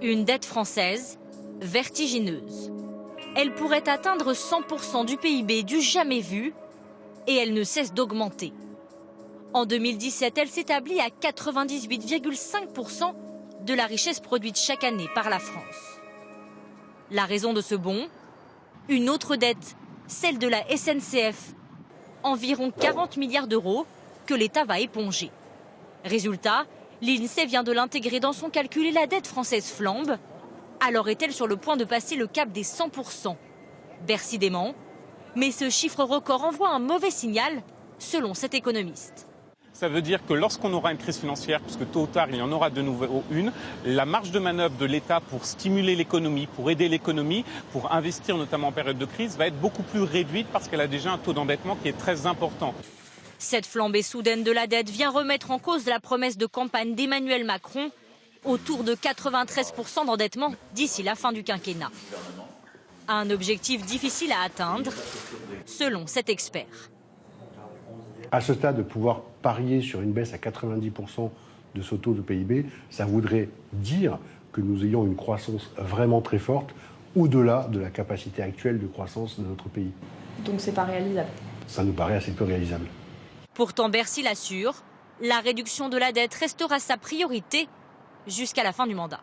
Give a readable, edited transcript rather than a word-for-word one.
Une dette française vertigineuse. Elle pourrait atteindre 100% du PIB du jamais vu et elle ne cesse d'augmenter. En 2017, elle s'établit à 98,5% de la richesse produite chaque année par la France. La raison de ce bond? Une autre dette, celle de la SNCF, environ 40 milliards d'euros que l'État va éponger. Résultat, l'INSEE vient de l'intégrer dans son calcul et la dette française flambe. Alors est-elle sur le point de passer le cap des 100%? Bercy dément, mais ce chiffre record envoie un mauvais signal, selon cet économiste. Ça veut dire que lorsqu'on aura une crise financière, puisque tôt ou tard il y en aura de nouveau une, la marge de manœuvre de l'État pour stimuler l'économie, pour aider l'économie, pour investir notamment en période de crise, va être beaucoup plus réduite parce qu'elle a déjà un taux d'endettement qui est très important. Cette flambée soudaine de la dette vient remettre en cause la promesse de campagne d'Emmanuel Macron, autour de 93% d'endettement d'ici la fin du quinquennat. Un objectif difficile à atteindre, selon cet expert. À ce stade, de pouvoir parier sur une baisse à 90% de ce taux de PIB, ça voudrait dire que nous ayons une croissance vraiment très forte, au-delà de la capacité actuelle de croissance de notre pays. Donc c'est pas réalisable? Ça nous paraît assez peu réalisable. Pourtant, Bercy l'assure, la réduction de la dette restera sa priorité jusqu'à la fin du mandat.